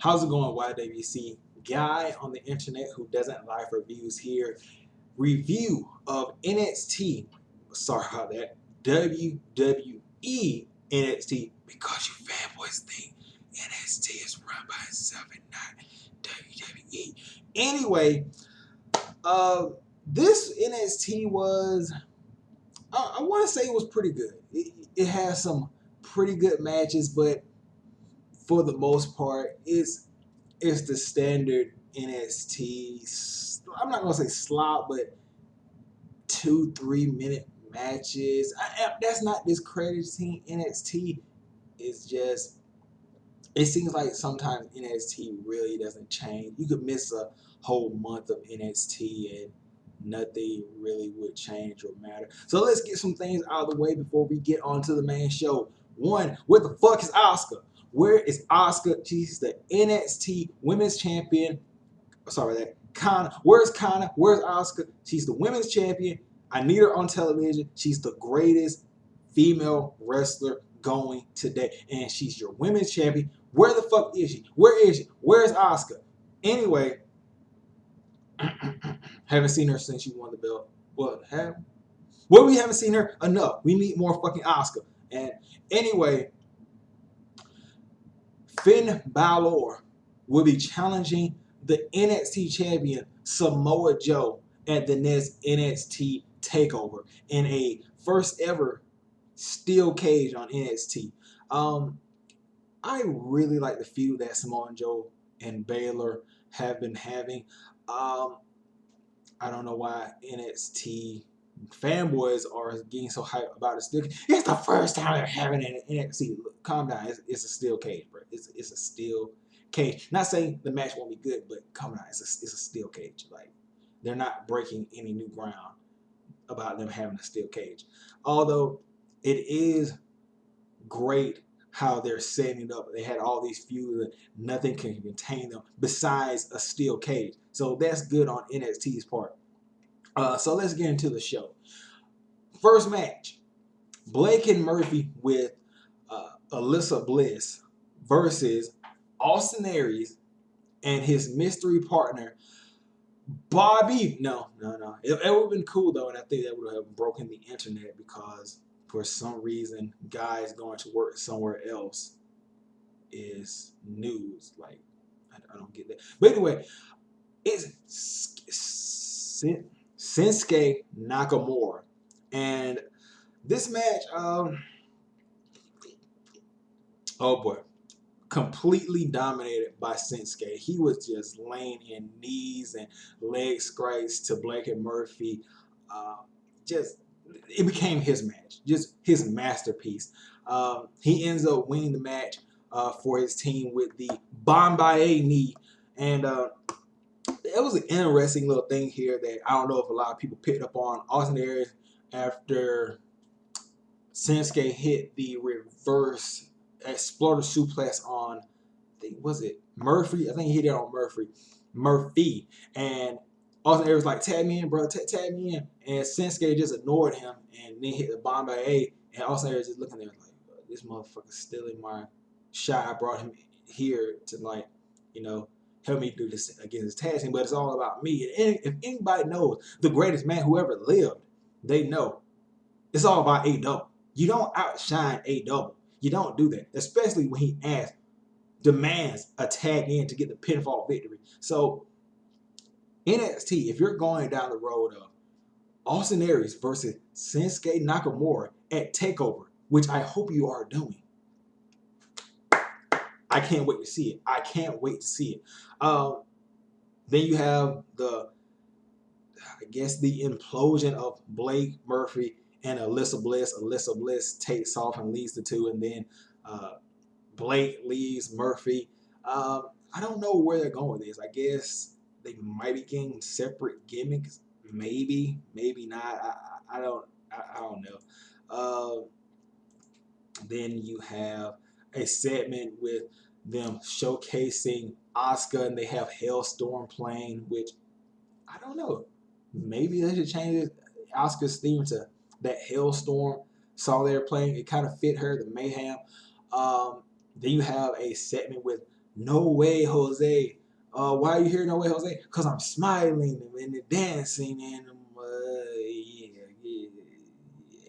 How's it going, YWC? Guy on the internet who doesn't like reviews here. Review of NXT. Sorry about that. WWE NXT, because you fanboys think NXT is run by itself and not WWE. Anyway, this NXT was, I want to say it was pretty good. It has some pretty good matches, but for the most part, it's the standard NXT. I'm not gonna say slop, but 2-3 minute matches. That's not discrediting NXT. It's just, it seems like sometimes NXT really doesn't change. You could miss a whole month of NXT and nothing really would change or matter. So let's get some things out of the way before we get on to the main show. One, where the fuck is Asuka? Where is Asuka? She's the NXT Women's Champion. Sorry, that Kana. Where's Kana? Where's Asuka? She's the Women's Champion. I need her on television. She's the greatest female wrestler going today, and she's your Women's Champion. Where the fuck is she? Where is she? Where's Asuka? Anyway, haven't seen her since she won the belt. Well, we haven't seen her enough. We need more fucking Asuka. And anyway, Finn Balor will be challenging the NXT champion Samoa Joe at the next NXT takeover in a first ever steel cage on NXT. I really like the feud that Samoa Joe and Baylor have been having. I don't know why NXT fanboys are getting so hyped about it. It's the first time they're having an NXT. Look, calm down. It's a steel cage, bro. It's a steel cage. Not saying the match won't be good, but calm down. It's a steel cage. Like, they're not breaking any new ground about them having a steel cage. Although it is great how they're setting it up. They had all these feuds and nothing can contain them besides a steel cage. So that's good on NXT's part. So let's get into the show. First match, Blake and Murphy with Alyssa Bliss versus Austin Aries and his mystery partner, Bobby. No. It would have been cool though, and I think that would have broken the internet because for some reason, guys going to work somewhere else is news. Like, I don't get that. But anyway, it's Shinsuke Nakamura. And this match, oh boy, completely dominated by Shinsuke. He was just laying in knees and leg strikes to Blake and Murphy. It became his match, just his masterpiece. He ends up winning the match for his team with the Bombay knee. And it was an interesting little thing here that I don't know if a lot of people picked up on. Austin Aries, after Shinsuke hit the reverse exploder suplex on, I think, was it Murphy? I think he hit it on Murphy. And Austin Aries was like, tag me in, bro, tag me in. And Shinsuke just ignored him and then hit the Bombay. And Austin Aries just looking there like, this motherfucker's stealing my shot. I brought him here to, like, help me do this against his tag team, but it's all about me. And if anybody knows the greatest man who ever lived, they know it's all about A-Double. You don't outshine A-Double. You don't do that, especially when he demands a tag in to get the pinfall victory. So NXT, if you're going down the road of Austin Aries versus Shinsuke Nakamura at TakeOver, which I hope you are doing, I can't wait to see it. I can't wait to see it. Then you have the implosion of Blake Murphy and Alyssa Bliss. Alyssa Bliss takes off and leads the two, and then Blake leaves Murphy. I don't know where they're going with this. I guess they might be getting separate gimmicks. Maybe not. I don't know. Then you have a segment with them showcasing Asuka, and they have Hellstorm playing, which I don't know. Maybe they should change Asuka's theme to that Hellstorm song they were playing. It kind of fit her, the mayhem. Then you have a segment with No way, Jose. Why are you here? No way, Jose. Because I'm smiling and dancing and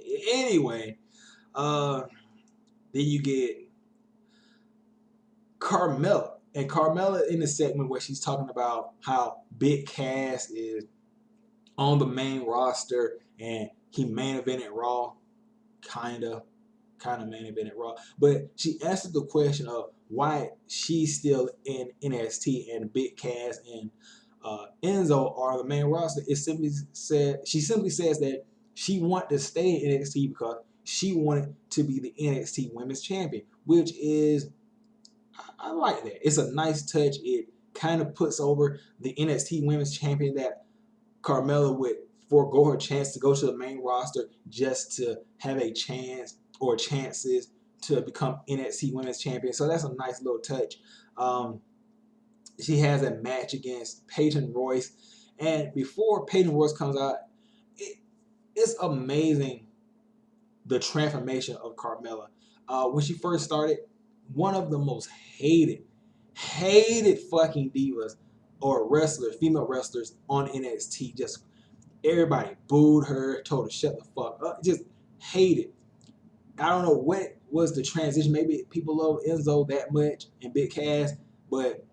yeah. Anyway, then you get Carmella. And Carmella in the segment where she's talking about how Big Cass is on the main roster and he main evented Raw, kinda main evented Raw. But she answered the question of why she's still in NXT and Big Cass and Enzo are the main roster. She simply says that she wanted to stay in NXT because she wanted to be the NXT Women's Champion, which is I like that. It's a nice touch. It kind of puts over the NXT Women's Champion that Carmella would forego her chance to go to the main roster just to have a chance or chances to become NXT Women's Champion. So that's a nice little touch. She has a match against Peyton Royce. And before Peyton Royce comes out, it's amazing the transformation of Carmella. When she first started, one of the most hated fucking divas or wrestlers, female wrestlers on NXT. Just everybody booed her, told her shut the fuck up, just hated. I don't know what was the transition. Maybe people love Enzo that much and Big Cass, but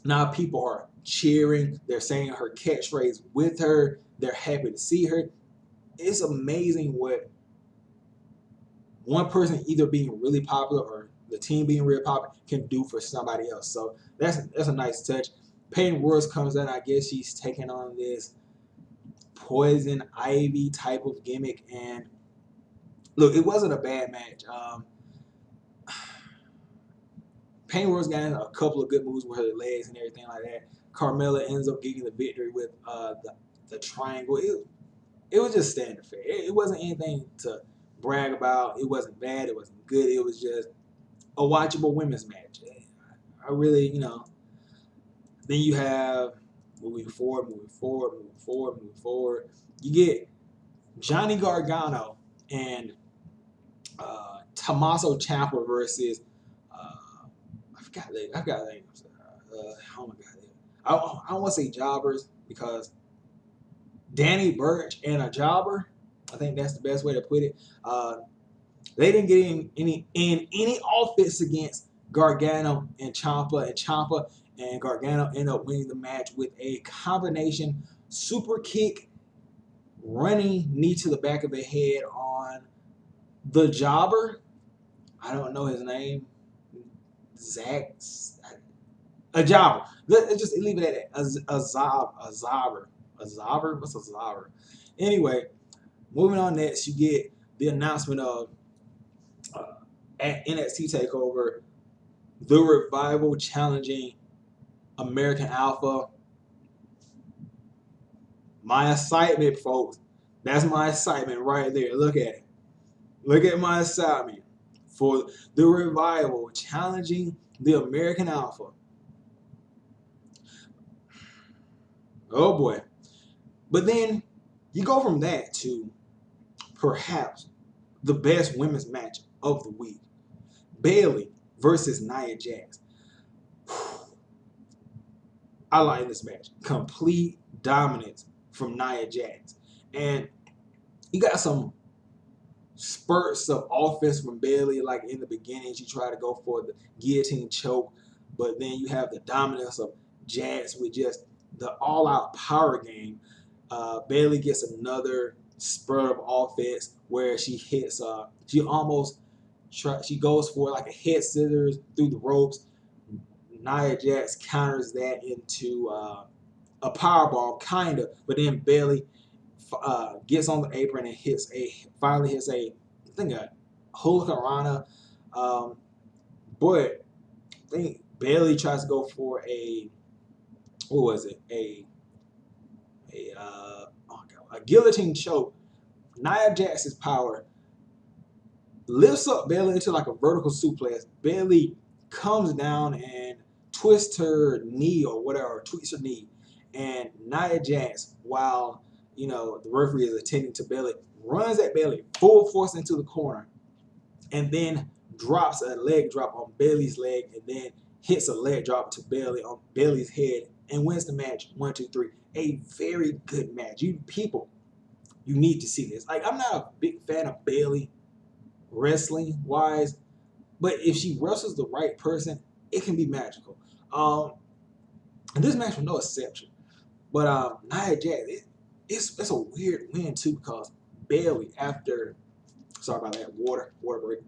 now people are cheering. They're saying her catchphrase with her. They're happy to see her. It's amazing what one person either being really popular or the team being real popular can do for somebody else. So that's a nice touch. Peyton Royce comes in. I guess she's taking on this poison ivy type of gimmick. And look, it wasn't a bad match. Peyton Royce got in a couple of good moves with her legs and everything like that. Carmella ends up getting the victory with the triangle. It was just standard fare. It wasn't anything to brag about. It wasn't bad. It wasn't good. It was just a watchable women's match. I really, then you have moving forward. You get Johnny Gargano and Tommaso Ciampa versus I forgot the names. Oh my god, I don't want to say jobbers because Danny Burch and a jobber. I think that's the best way to put it. They didn't get in any offense against Gargano and Ciampa and Gargano ended up winning the match with a combination super kick, running knee to the back of the head on the jobber. I don't know his name. Zach, a jobber. Let's just leave it at that. A zobber. What's a zobber? Anyway, moving on next, you get the announcement of at NXT Takeover, the Revival challenging American Alpha. My excitement, folks. That's my excitement right there. Look at it. Look at my excitement for the Revival challenging the American Alpha. Oh boy. But then you go from that to perhaps the best women's match of the week. Bayley versus Nia Jax. I like this match. Complete dominance from Nia Jax. And you got some spurts of offense from Bayley, like in the beginning. She tried to go for the guillotine choke, but then you have the dominance of Jax with just the all-out power game. Bayley gets another spurt of offense where she hits. She goes for like a head scissors through the ropes. Nia Jax counters that into a powerbomb, kind of, but then Bayley gets on the apron and finally hits a hurricanrana. But I think Bayley tries to go for a guillotine choke. Nia Jax's power lifts up Bayley into like a vertical suplex. Bayley comes down and twists her knee or whatever, tweaks her knee. And Nia Jax, while the referee is attending to Bayley, runs at Bayley full force into the corner and then drops a leg drop on Bayley's leg and then hits a leg drop to Bayley on Bayley's head and wins the match 1, 2, 3. A very good match. You people, you need to see this. Like, I'm not a big fan of Bayley wrestling wise, but if she wrestles the right person, it can be magical. And this match was no exception. But Nia Jax, it's a weird win too, because Bayley, after, sorry about that, water break.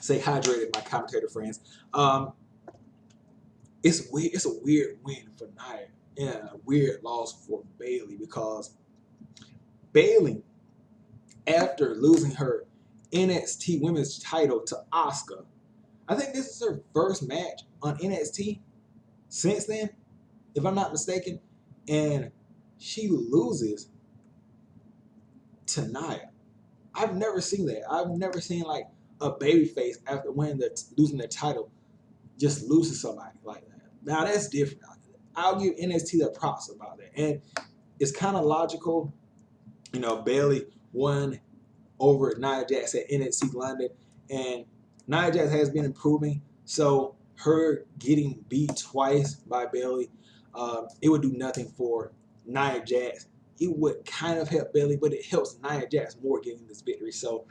Stay hydrated, my commentator friends. It's weird. It's a weird win for Nia and a weird loss for Bayley, because Bayley, after losing her NXT Women's title to Asuka, I think this is her first match on NXT since then, if I'm not mistaken, and she loses to Nia. I've never seen that. I've never seen like a babyface after losing their title just lose to somebody like that. Now that's different. I'll give NXT their props about that, and it's kind of logical. You know, Bayley won over Nia Jax at NXT London, and Nia Jax has been improving. So her getting beat twice by Bayley, it would do nothing for Nia Jax. It would kind of help Bayley, but it helps Nia Jax more getting this victory. So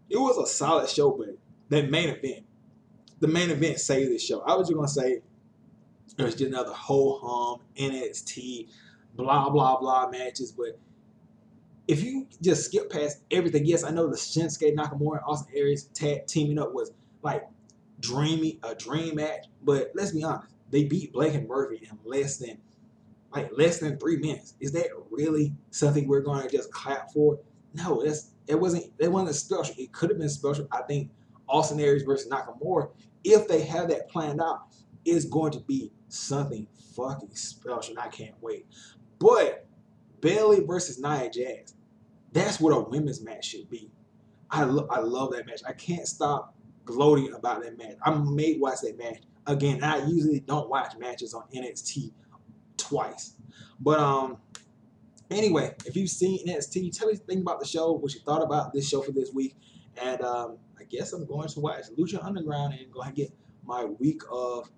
it was a solid show, but the main event saved this show. I was just gonna say it was just another ho-hum NXT blah blah blah matches, but if you just skip past everything, yes, I know the Shinsuke Nakamura and Austin Aries tag teaming up was like a dream match, but let's be honest, they beat Blake and Murphy in less than 3 minutes. Is that really something we're going to just clap for? No, it wasn't special. It could have been special. I think Austin Aries versus Nakamura, if they have that planned out, is going to be something fucking special, and I can't wait. But Bayley versus Nia Jax, that's what a women's match should be. I love that match. I can't stop gloating about that match. I may watch that match again. I usually don't watch matches on NXT twice. But anyway, if you've seen NXT, tell me think about the show, what you thought about this show for this week. And I guess I'm going to watch Lucha Underground and go ahead and get my week of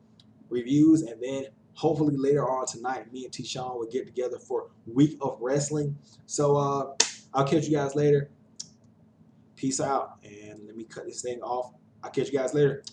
reviews, and then hopefully later on tonight, me and T-Sean will get together for week of wrestling. So I'll catch you guys later. Peace out, and let me cut this thing off. I'll catch you guys later.